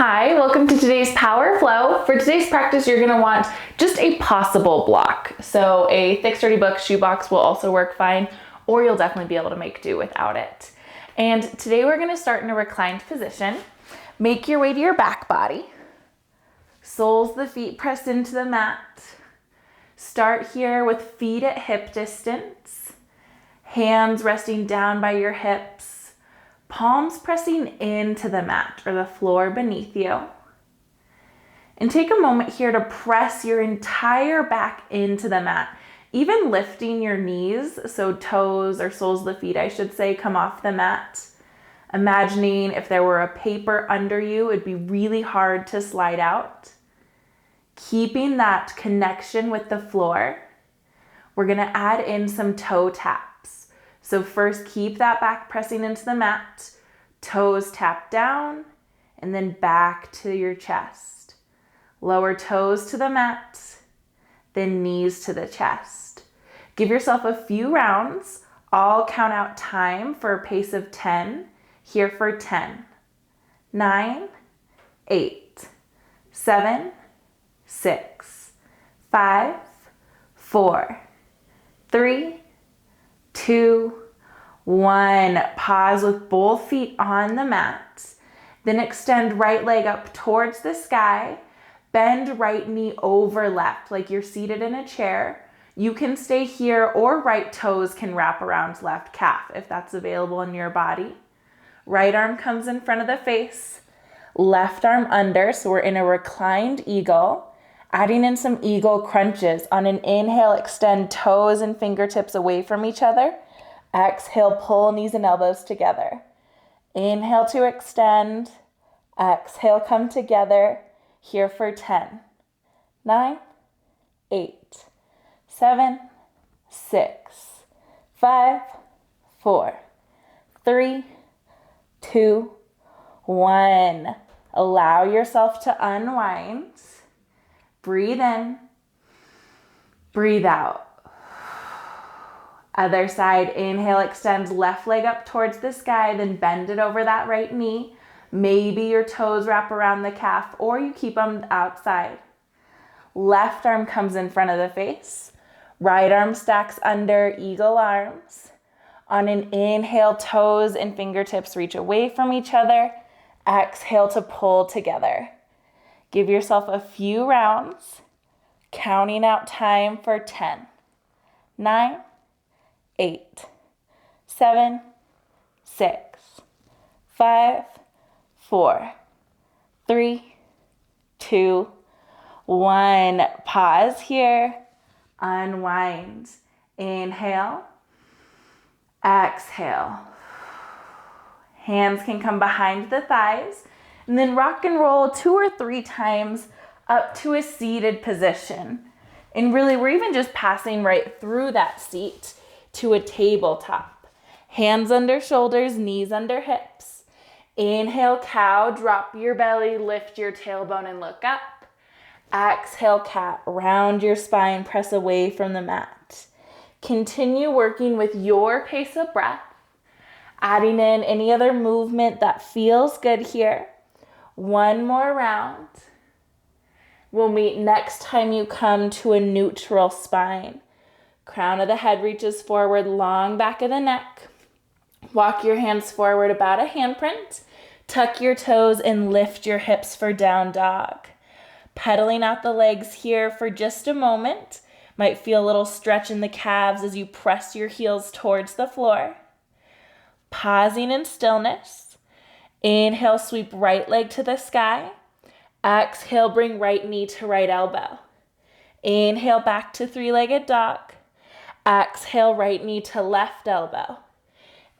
Hi, welcome to today's Power Flow. For today's practice, you're gonna want just a possible block. So a thick, sturdy book, shoebox will also work fine, or you'll definitely be able to make do without it. And today we're gonna start in a reclined position. Make your way to your back body. Soles of the feet pressed into the mat. Start here with feet at hip distance. Hands resting down by your hips. Palms pressing into the mat or the floor beneath you. And take a moment here to press your entire back into the mat, even lifting your knees, so toes or soles of the feet, I should say, come off the mat. Imagining if there were a paper under you, it'd be really hard to slide out. Keeping that connection with the floor, we're gonna add in some toe taps. So first, keep that back pressing into the mat, toes tap down, and then back to your chest. Lower toes to the mat, then knees to the chest. Give yourself a few rounds. I'll count out time for a pace of 10. Here for 10, 9, 8, 7, 6, 5, 4, 3, 2, 1. Pause with both feet on the mat. Then extend right leg up towards the sky. Bend right knee over left, like you're seated in a chair. You can stay here, or right toes can wrap around left calf if that's available in your body. Right arm comes in front of the face. Left arm under, so we're in a reclined eagle. Adding in some eagle crunches. On an inhale, extend toes and fingertips away from each other. Exhale, pull knees and elbows together. Inhale to extend. Exhale, come together. Here for 10, 9, 8, 7, 6, 5, 4, 3, 2, 1. Allow yourself to unwind. Breathe in, breathe out. Other side, inhale, extend left leg up towards the sky, then bend it over that right knee. Maybe your toes wrap around the calf, or you keep them outside. Left arm comes in front of the face. Right arm stacks under, eagle arms. On an inhale, toes and fingertips reach away from each other. Exhale to pull together. Give yourself a few rounds, counting out time for 10, 9, 8, 7, 6, 5, 4, 3, 2, 1. Pause here, unwind. Inhale, exhale. Hands can come behind the thighs. And then rock and roll 2 or 3 times up to a seated position. And really, we're even just passing right through that seat to a tabletop. Hands under shoulders, knees under hips. Inhale, cow, drop your belly, lift your tailbone and look up. Exhale, cat, round your spine, press away from the mat. Continue working with your pace of breath, adding in any other movement that feels good here. One more round. We'll meet next time you come to a neutral spine. Crown of the head reaches forward, long back of the neck. Walk your hands forward about a handprint. Tuck your toes and lift your hips for down dog. Pedaling out the legs here for just a moment. Might feel a little stretch in the calves as you press your heels towards the floor. Pausing in stillness. Inhale, sweep right leg to the sky. Exhale, bring right knee to right elbow. Inhale, back to three-legged dog. Exhale, right knee to left elbow.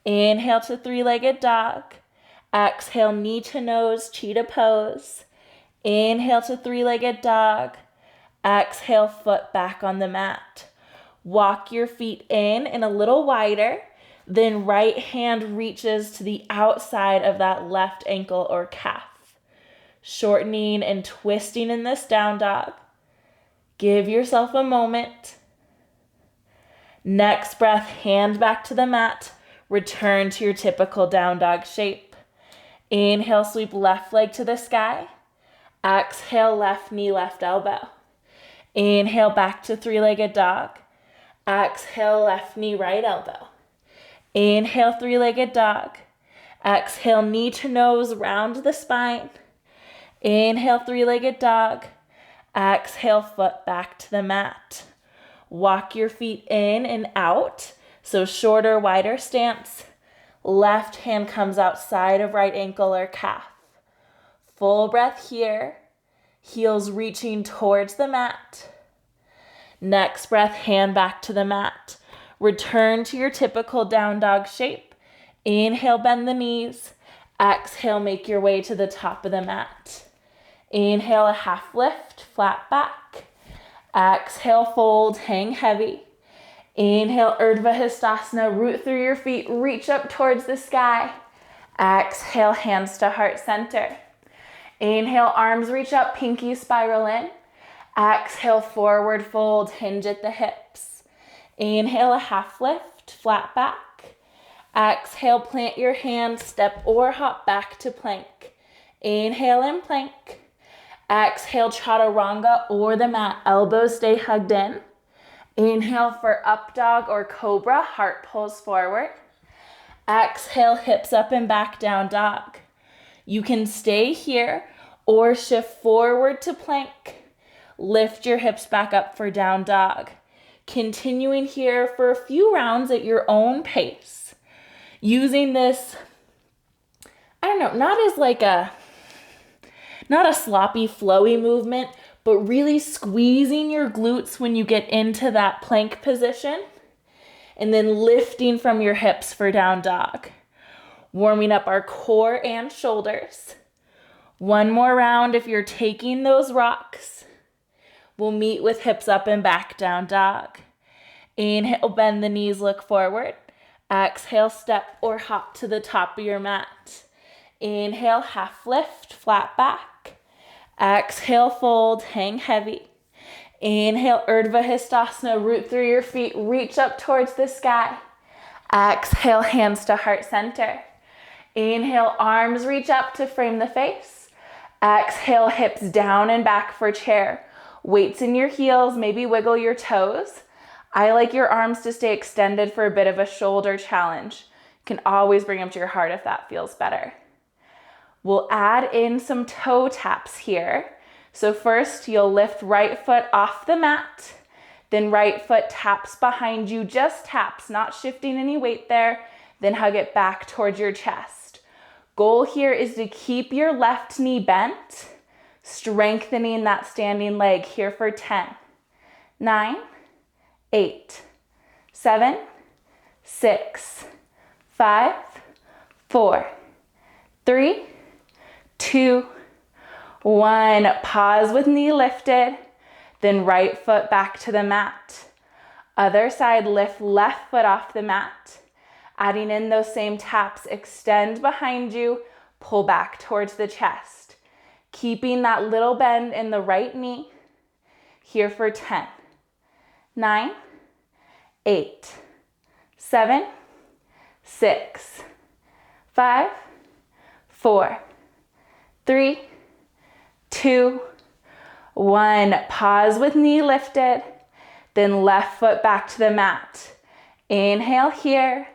Inhale to three-legged dog. Exhale, knee to nose, cheetah pose. Inhale to three-legged dog. Exhale, foot back on the mat. Walk your feet in and a little wider. Then right hand reaches to the outside of that left ankle or calf. Shortening and twisting in this down dog. Give yourself a moment. Next breath, hand back to the mat. Return to your typical down dog shape. Inhale, sweep left leg to the sky. Exhale, left knee, left elbow. Inhale, back to three-legged dog. Exhale, left knee, right elbow. Inhale, three-legged dog. Exhale, knee to nose, round the spine. Inhale, three-legged dog. Exhale, foot back to the mat. Walk your feet in and out. So shorter, wider stance. Left hand comes outside of right ankle or calf. Full breath here. Heels reaching towards the mat. Next breath, hand back to the mat. Return to your typical down dog shape. Inhale, bend the knees. Exhale, make your way to the top of the mat. Inhale, a half lift, flat back. Exhale, fold, hang heavy. Inhale, Urdhva Hastasana, root through your feet, reach up towards the sky. Exhale, hands to heart center. Inhale, arms reach up, pinky spiral in. Exhale, forward fold, hinge at the hips. Inhale, a half lift, flat back. Exhale, plant your hands, step or hop back to plank. Inhale in plank. Exhale, chaturanga or the mat, elbows stay hugged in. Inhale for up dog or cobra, heart pulls forward. Exhale, hips up and back, down dog. You can stay here or shift forward to plank. Lift your hips back up for down dog. Continuing here for a few rounds at your own pace. Using this, I don't know, not a sloppy, flowy movement, but really squeezing your glutes when you get into that plank position, and then lifting from your hips for down dog. Warming up our core and shoulders. One more round if you're taking those rocks. We'll meet with hips up and back, down dog. Inhale, bend the knees, look forward. Exhale, step or hop to the top of your mat. Inhale, half lift, flat back. Exhale, fold, hang heavy. Inhale, Urdhva Hastasana, root through your feet, reach up towards the sky. Exhale, hands to heart center. Inhale, arms reach up to frame the face. Exhale, hips down and back for chair. Weights in your heels, maybe wiggle your toes. I like your arms to stay extended for a bit of a shoulder challenge. You can always bring them to your heart if that feels better. We'll add in some toe taps here. So first you'll lift right foot off the mat, then right foot taps behind you, just taps, not shifting any weight there, then hug it back towards your chest. Goal here is to keep your left knee bent, strengthening that standing leg here for 10, 9, 8, 7, 6, 5, 4, 3, 2, 1. Pause with knee lifted, then right foot back to the mat. Other side, lift left foot off the mat. Adding in those same taps, extend behind you, pull back towards the chest. Keeping that little bend in the right knee. Here for 10, 9, 8, 7, 6, 5, 4, 3, 2, 1. Pause with knee lifted, then left foot back to the mat. Inhale here.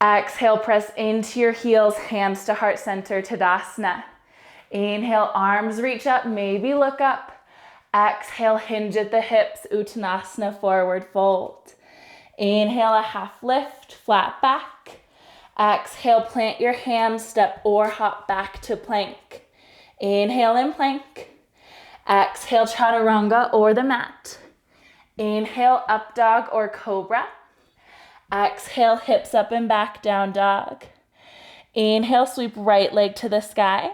Exhale, press into your heels, hands to heart center, Tadasana. Inhale, arms reach up, maybe look up. Exhale, hinge at the hips, Uttanasana, forward fold. Inhale, a half lift, flat back. Exhale, plant your hands, step or hop back to plank. Inhale in plank. Exhale, chaturanga or the mat. Inhale, up dog or cobra. Exhale, hips up and back, down dog. Inhale, sweep right leg to the sky.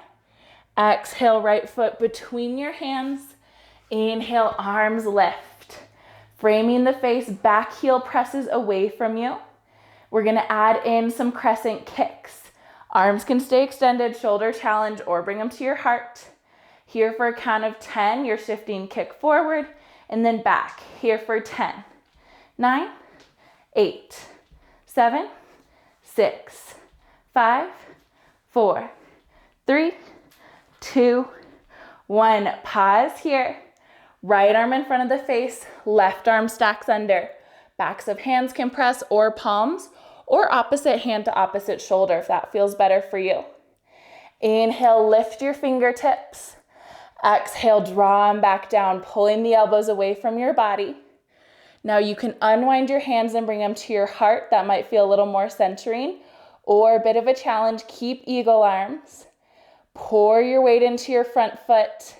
Exhale, right foot between your hands. Inhale, arms lift. Framing the face, back heel presses away from you. We're gonna add in some crescent kicks. Arms can stay extended, shoulder challenge, or bring them to your heart. Here for a count of 10, you're shifting kick forward and then back. Here for 10, 9, 8, 7, 6, 5, 4, 3, 2, 1. Pause here. Right arm in front of the face, left arm stacks under. Backs of hands can press or palms, or opposite hand to opposite shoulder if that feels better for you. Inhale, lift your fingertips. Exhale, draw them back down, pulling the elbows away from your body. Now you can unwind your hands and bring them to your heart. That might feel a little more centering or a bit of a challenge. Keep eagle arms. Pour your weight into your front foot.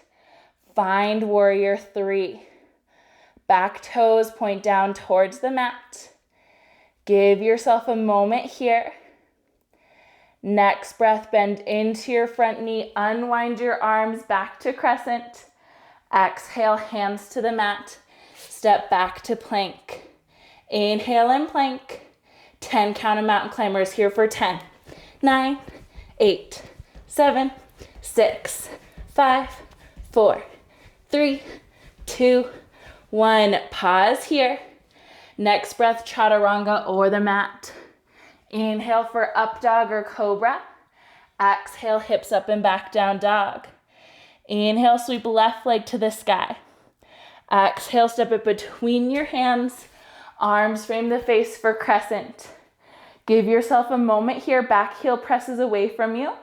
Find warrior 3. Back toes point down towards the mat. Give yourself a moment here. Next breath, bend into your front knee. Unwind your arms back to crescent. Exhale, hands to the mat. Step back to plank. Inhale and plank. 10 count of mountain climbers here for 10, 9, 8, 7, 6, 5, 4, 3, 2, 1. Pause here. Next breath, chaturanga or the mat. Inhale for up dog or cobra. Exhale, hips up and back, down dog. Inhale, sweep left leg to the sky. Exhale, step it between your hands. Arms frame the face for crescent. Give yourself a moment here. Back heel presses away from you.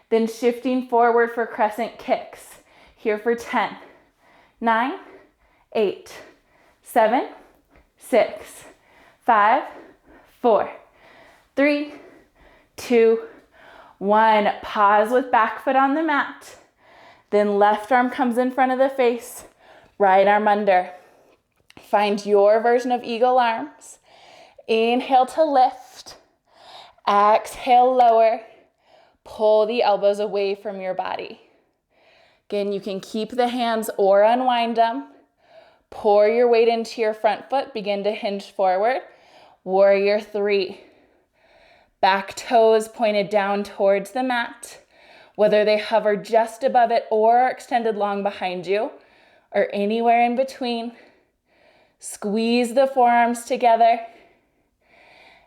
Then shifting forward for crescent kicks. Here for 10, 9, 8, 7, 6, 5, 4, 3, 2, 1. Pause with back foot on the mat. Then left arm comes in front of the face. Right arm under. Find your version of eagle arms. Inhale to lift. Exhale, lower. Pull the elbows away from your body. Again, you can keep the hands or unwind them. Pour your weight into your front foot. Begin to hinge forward. Warrior 3. Back toes pointed down towards the mat. Whether they hover just above it or are extended long behind you, or anywhere in between. Squeeze the forearms together.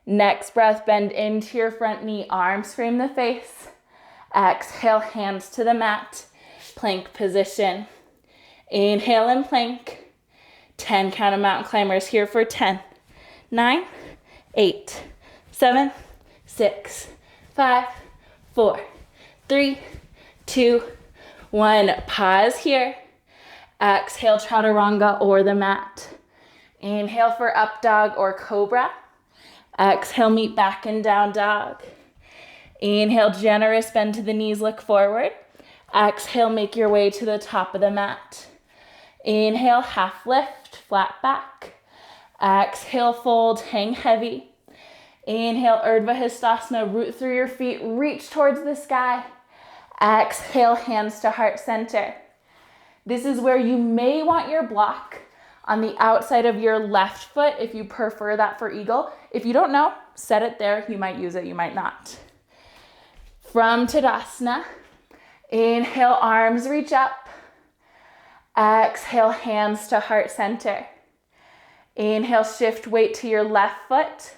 Next breath, bend into your front knee, arms frame the face. Exhale, hands to the mat, plank position. Inhale and plank. 10 count of mountain climbers here for 10, 9, 8, 7, 6, 5, 4, 3, 2, 1. Pause here. Exhale, chaturanga or the mat. Inhale for up dog or cobra. Exhale, meet back and down dog. Inhale, generous bend to the knees, look forward. Exhale, make your way to the top of the mat. Inhale, half lift, flat back. Exhale, fold, hang heavy. Inhale, Urdhva Hastasana, root through your feet, reach towards the sky. Exhale, hands to heart center. This is where you may want your block on the outside of your left foot if you prefer that for eagle. If you don't know, set it there. You might use it, you might not. From Tadasana, inhale, arms reach up. Exhale, hands to heart center. Inhale, shift weight to your left foot.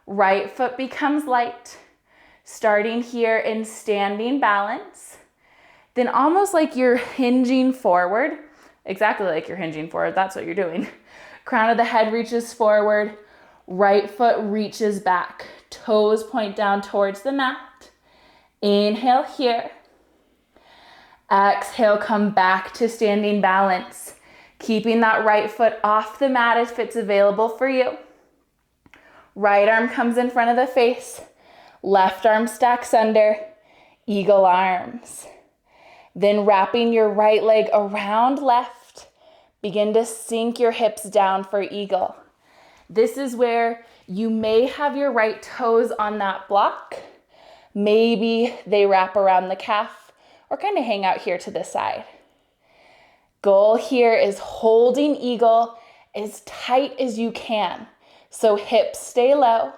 Right foot becomes light. Starting here in standing balance. Then almost like you're hinging forward, exactly like you're hinging forward, that's what you're doing. Crown of the head reaches forward, right foot reaches back, toes point down towards the mat. Inhale here. Exhale, come back to standing balance, keeping that right foot off the mat if it's available for you. Right arm comes in front of the face, left arm stacks under, eagle arms. Then wrapping your right leg around left, begin to sink your hips down for eagle. This is where you may have your right toes on that block. Maybe they wrap around the calf or kind of hang out here to the side. Goal here is holding eagle as tight as you can. So hips stay low,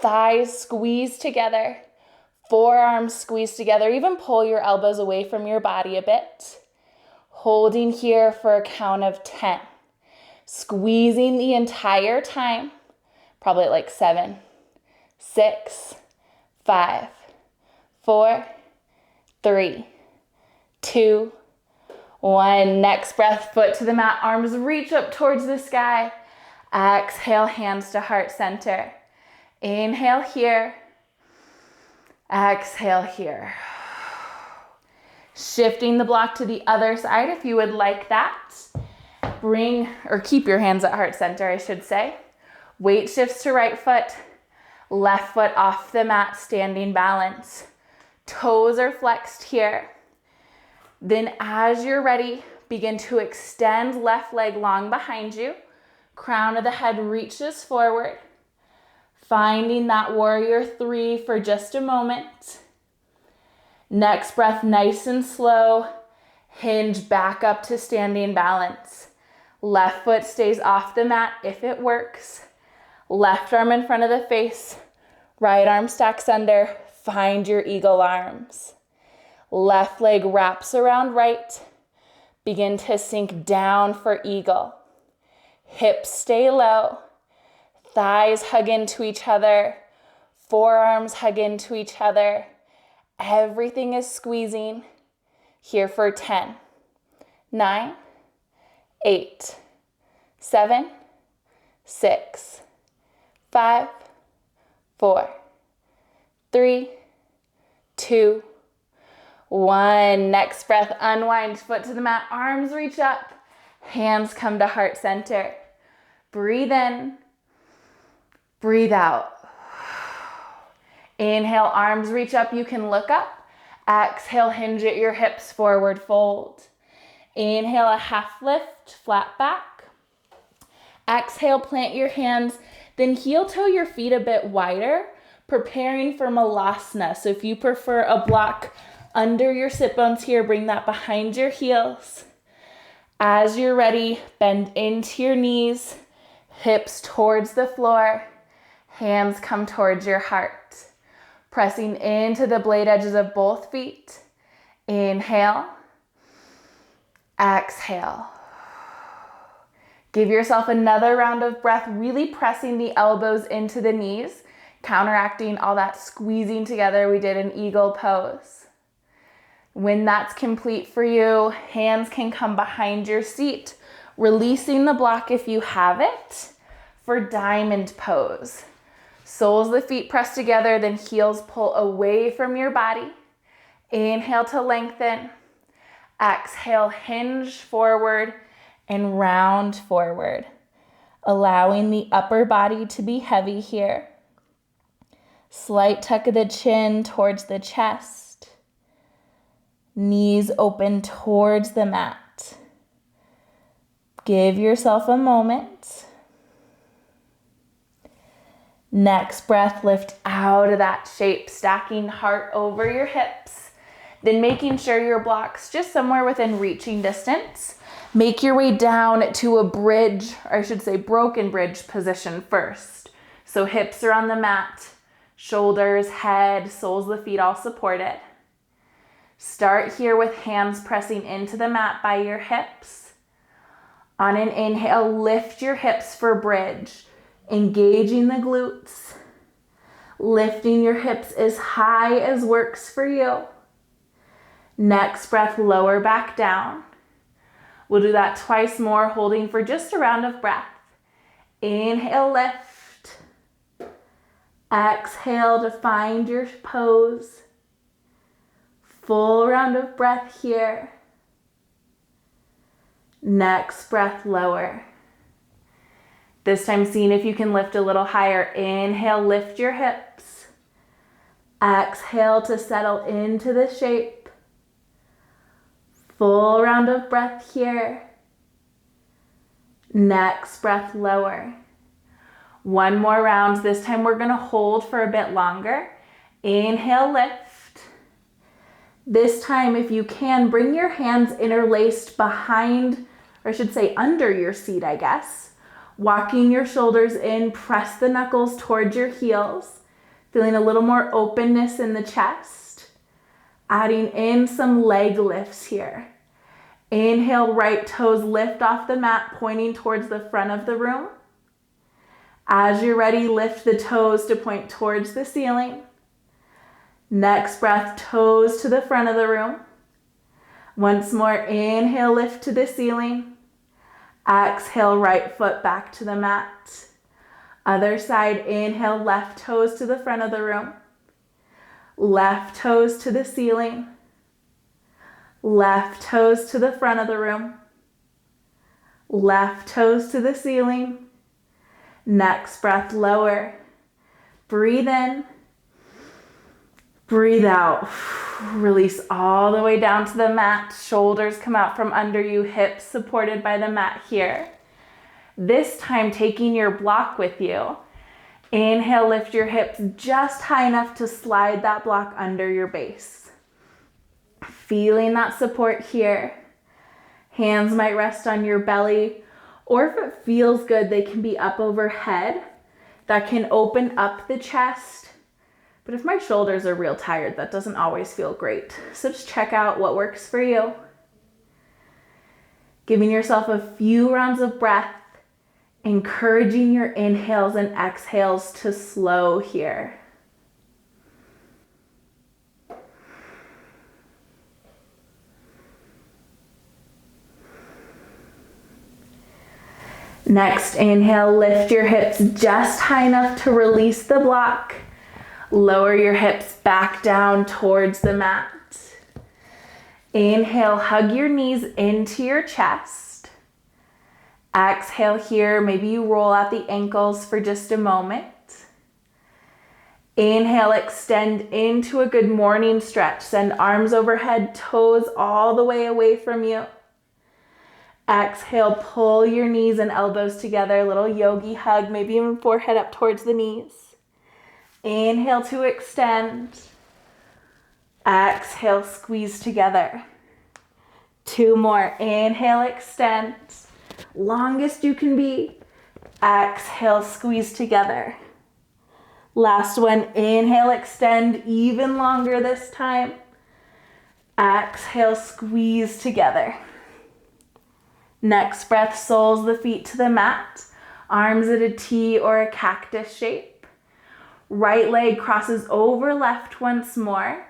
thighs squeeze together, forearms squeeze together, even pull your elbows away from your body a bit. Holding here for a count of 10. Squeezing the entire time, probably like 7, 6, 5, 4, 3, 2, 1. Next breath, foot to the mat, arms reach up towards the sky. Exhale, hands to heart center. Inhale here. Exhale here. Shifting the block to the other side if you would like that. Bring, or keep your hands at heart center, I should say. Weight shifts to right foot. Left foot off the mat, standing balance. Toes are flexed here. Then as you're ready, begin to extend left leg long behind you. Crown of the head reaches forward. Finding that warrior 3 for just a moment. Next breath, nice and slow. Hinge back up to standing balance. Left foot stays off the mat if it works. Left arm in front of the face. Right arm stacks under. Find your eagle arms. Left leg wraps around right. Begin to sink down for eagle. Hips stay low. Thighs hug into each other. Forearms hug into each other. Everything is squeezing. Here for 10, 9, 8, 7, 6, 5, 4, 3, 2, 1. Next breath, unwind, foot to the mat, arms reach up, hands come to heart center. Breathe in, breathe out. Inhale, arms reach up, you can look up. Exhale, hinge at your hips, forward fold. Inhale, a half lift, flat back. Exhale, plant your hands, then heel toe your feet a bit wider, preparing for Malasana. So if you prefer a block under your sit bones here, bring that behind your heels. As you're ready, bend into your knees, hips towards the floor, hands come towards your heart. Pressing into the blade edges of both feet. Inhale. Exhale. Give yourself another round of breath, really pressing the elbows into the knees, counteracting all that squeezing together we did in eagle pose. When that's complete for you, hands can come behind your seat, releasing the block if you have it, for diamond pose. Soles of the feet press together, then heels pull away from your body. Inhale to lengthen. Exhale, hinge forward and round forward, allowing the upper body to be heavy here. Slight tuck of the chin towards the chest. Knees open towards the mat. Give yourself a moment. Next breath, lift out of that shape, stacking heart over your hips. Then making sure your block's just somewhere within reaching distance. Make your way down to a bridge, or I should say broken bridge position first. So hips are on the mat, shoulders, head, soles of the feet all supported. Start here with hands pressing into the mat by your hips. On an inhale, lift your hips for bridge. Engaging the glutes, lifting your hips as high as works for you. Next breath, lower back down. We'll do that twice more, holding for just a round of breath. Inhale, lift. Exhale to find your pose. Full round of breath here. Next breath, lower. This time, seeing if you can lift a little higher. Inhale, lift your hips. Exhale to settle into the shape. Full round of breath here. Next breath, lower. One more round. This time we're going to hold for a bit longer. Inhale, lift. This time, if you can, bring your hands interlaced behind, or I should say under your seat, I guess. Walking your shoulders in, press the knuckles towards your heels, feeling a little more openness in the chest. Adding in some leg lifts here. Inhale, right toes lift off the mat, pointing towards the front of the room. As you're ready, lift the toes to point towards the ceiling. Next breath, toes to the front of the room. Once more, inhale, lift to the ceiling. Exhale, right foot back to the mat. Other side, inhale, left toes to the front of the room. Left toes to the ceiling. Left toes to the front of the room. Left toes to the ceiling. Next breath, lower. Breathe in. Breathe out. Release all the way down to the mat. Shoulders come out from under you, hips supported by the mat here. This time, taking your block with you. Inhale, lift your hips just high enough to slide that block under your base. Feeling that support here. Hands might rest on your belly, or if it feels good, they can be up overhead. That can open up the chest. But if my shoulders are real tired, that doesn't always feel great. So just check out what works for you. Giving yourself a few rounds of breath, encouraging your inhales and exhales to slow here. Next, inhale, lift your hips just high enough to release the block. Lower your hips back down towards the mat. Inhale, hug your knees into your chest. Exhale here, maybe you roll out the ankles for just a moment. Inhale, extend into a good morning stretch. Send arms overhead, toes all the way away from you. Exhale, pull your knees and elbows together, little yogi hug, maybe even forehead up towards the knees. Inhale to extend. Exhale, squeeze together. 2 more. Inhale, extend. Longest you can be. Exhale, squeeze together. Last one. Inhale, extend even longer this time. Exhale, squeeze together. Next breath, soles the feet to the mat. Arms at a T or a cactus shape. Right leg crosses over left once more.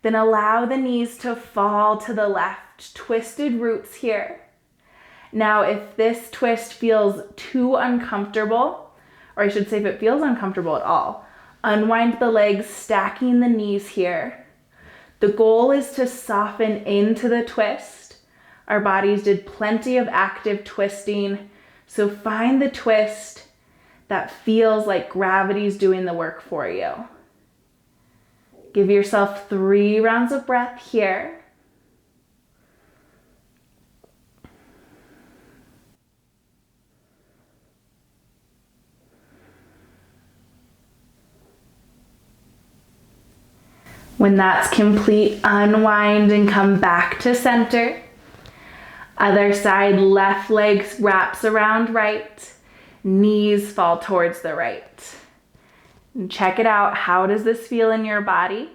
Then allow the knees to fall to the left. Twisted roots here. Now, if this twist feels too uncomfortable, or I should say if it feels uncomfortable at all, unwind the legs, stacking the knees here. The goal is to soften into the twist. Our bodies did plenty of active twisting, so find the twist that feels like gravity's doing the work for you. Give yourself 3 rounds of breath here. When that's complete, unwind and come back to center. Other side, left leg wraps around right. Knees fall towards the right. And check it out. How does this feel in your body?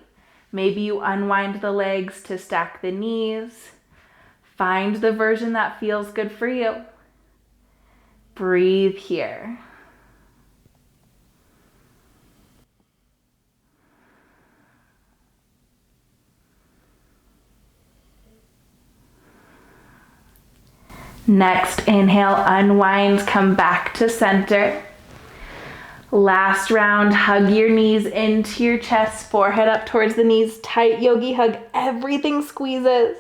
Maybe you unwind the legs to stack the knees. Find the version that feels good for you. Breathe here. Next, inhale, unwind, come back to center. Last round, hug your knees into your chest, forehead up towards the knees, tight yogi hug, everything squeezes.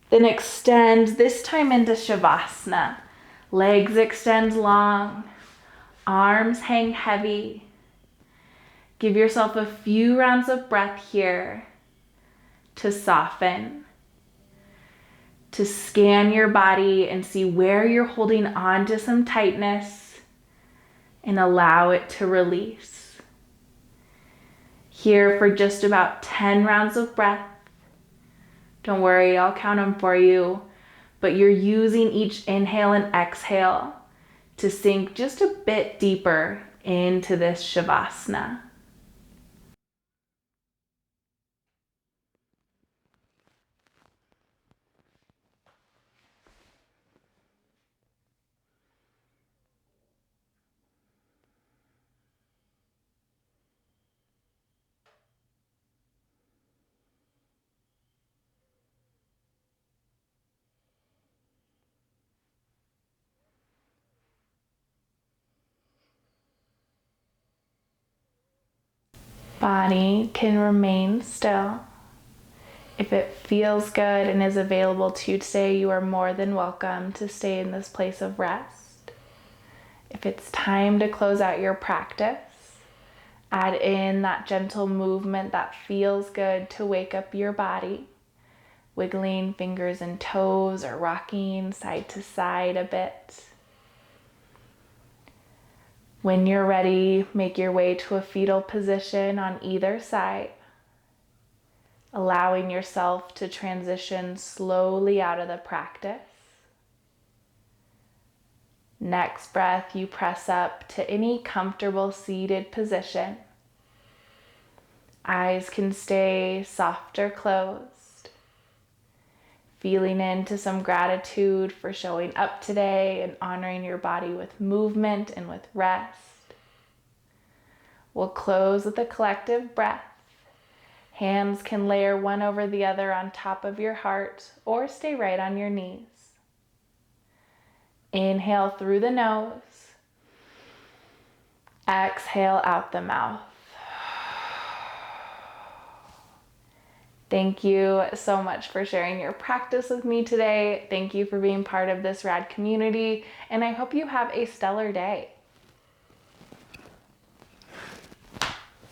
Then extend, this time into Shavasana. Legs extend long, arms hang heavy. Give yourself a few rounds of breath here to soften, to scan your body and see where you're holding on to some tightness and allow it to release. Here for just about 10 rounds of breath. Don't worry, I'll count them for you, but you're using each inhale and exhale to sink just a bit deeper into this Shavasana. Body can remain still. If it feels good and is available to you today, you are more than welcome to stay in this place of rest. If it's time to close out your practice, add in that gentle movement that feels good to wake up your body, wiggling fingers and toes or rocking side to side a bit. When you're ready, make your way to a fetal position on either side, allowing yourself to transition slowly out of the practice. Next breath, you press up to any comfortable seated position. Eyes can stay soft or closed. Feeling into some gratitude for showing up today and honoring your body with movement and with rest. We'll close with a collective breath. Hands can layer one over the other on top of your heart or stay right on your knees. Inhale through the nose. Exhale out the mouth. Thank you so much for sharing your practice with me today. Thank you for being part of this rad community, and I hope you have a stellar day.